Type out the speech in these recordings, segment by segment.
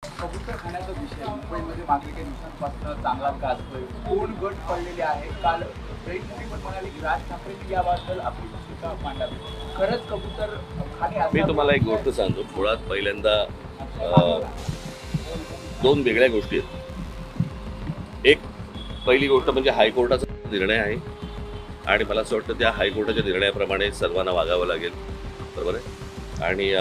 कबूतर खाण्याचा विषय मुंबईमध्ये मागील काही दिवसांपासून चांगला गाजतोय. 2 गट पडलेले आहे. काल जयंती पण म्हणाली की राज ठाकरेंनी याबद्दल आपली भूमिका मांडावी. खरंच कबूतर खाणे मी तुम्हाला एक गोष्ट सांगतो. मुळात पहिल्यांदा दोन वेगळ्या गोष्टी आहेत. एक पहिली गोष्ट म्हणजे हायकोर्टाचा निर्णय आहे आणि मला असं वाटतं त्या हायकोर्टाच्या निर्णयाप्रमाणे सर्वांना वागावं लागेल, बरोबर आहे. आणि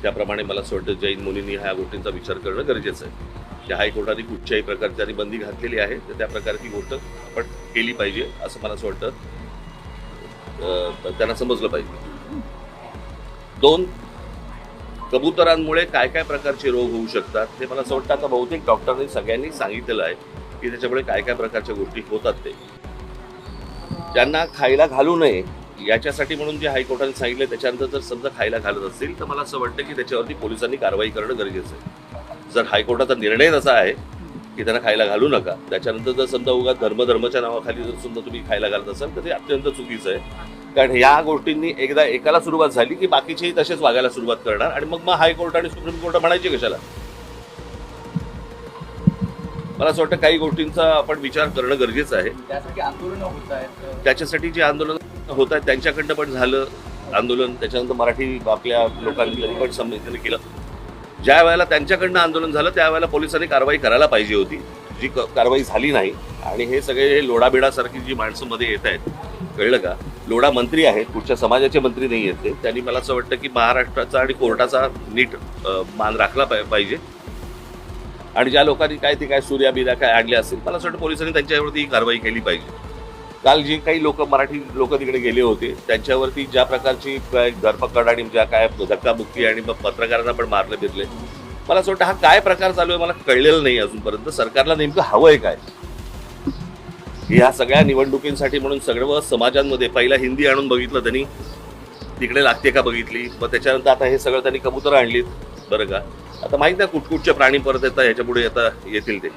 त्याप्रमाणे मला असं वाटतं जैन मुलींनी ह्या गोष्टींचा विचार करणं गरजेचं आहे. त्या हायकोर्टाने कुठच्याही प्रकारची त्यांनी बंदी घातलेली आहे, तर त्या प्रकारची गोष्ट आपण केली पाहिजे असं मला असं वाटतं. त्यांना समजलं पाहिजे. दोन, कबुतरांमुळे काय काय प्रकारचे रोग होऊ शकतात हे मला असं वाटतं आता बहुतेक डॉक्टरांनी सगळ्यांनी सांगितलेलं आहे की त्याच्यामुळे काय काय प्रकारच्या गोष्टी होतात. ते त्यांना खायला घालू नये याच्यासाठी म्हणून जे हायकोर्टाने सांगितलं त्याच्यानंतर जर समजा खायला घालत असतील तर मला असं वाटतं की त्याच्यावरती पोलिसांनी कारवाई करणं गरजेचं आहे. जर हायकोर्टाचा निर्णय तसा आहे की त्यांना खायला घालू नका, त्याच्यानंतर जर समजा उगा धर्माच्या नावाखाली जर समजा तुम्ही खायला घालत असाल तर ते अत्यंत चुकीचं आहे. कारण या गोष्टींनी एकदा एकाला सुरुवात झाली की बाकीचेही तसेच वागायला सुरुवात करणार आणि मग हायकोर्ट आणि सुप्रीम कोर्ट म्हणायचे कशाला. मला असं वाटतं काही गोष्टींचा आपण विचार करणं गरजेचं आहे. त्यासाठी आंदोलन होत आहेत. त्याच्यासाठी जे आंदोलन होत आहेत त्यांच्याकडनं पण झालं आंदोलन. त्याच्यानंतर मराठी आपल्या लोकांनी पण समजून केलं. ज्या वेळेला त्यांच्याकडनं आंदोलन झालं त्यावेळेला पोलिसांनी कारवाई करायला पाहिजे होती, जी कारवाई झाली नाही. आणि हे सगळे लोढाबिडासारखी जी माणसं मध्ये येत आहेत, कळलं का. लोढा मंत्री आहेत, कुठच्या समाजाचे मंत्री नाही आहेत ते. त्यांनी मला असं वाटतं की महाराष्ट्राचा आणि कोर्टाचा नीट मान राखला पाहिजे. आणि ज्या लोकांनी काय ते काय सूर्या बिर्या काय आणले असेल, मला असं वाटतं पोलिसांनी त्यांच्यावरती ही कारवाई केली पाहिजे. काल जे काही लोक मराठी लोक तिकडे गेले होते त्यांच्यावरती ज्या प्रकारची धरपकड आणि ज्या काय धक्काबुक्की आणि मग पत्रकारांना पण मारले बिरले, मला असं वाटतं हा काय प्रकार चालू आहे मला कळलेलं नाही अजूनपर्यंत. सरकारला नेमकं हवं आहे काय. ह्या सगळ्या निवडणुकींसाठी म्हणून सगळं समाजांमध्ये पहिला हिंदी आणून बघितलं त्यांनी, तिकडे लागते का बघितली, मग त्याच्यानंतर आता हे सगळं त्यांनी कबुतरं आणलीत, बरं का. आता माहित नाही कुठकुठचे प्राणी परत येतात ह्याच्या पुढे येतील ते.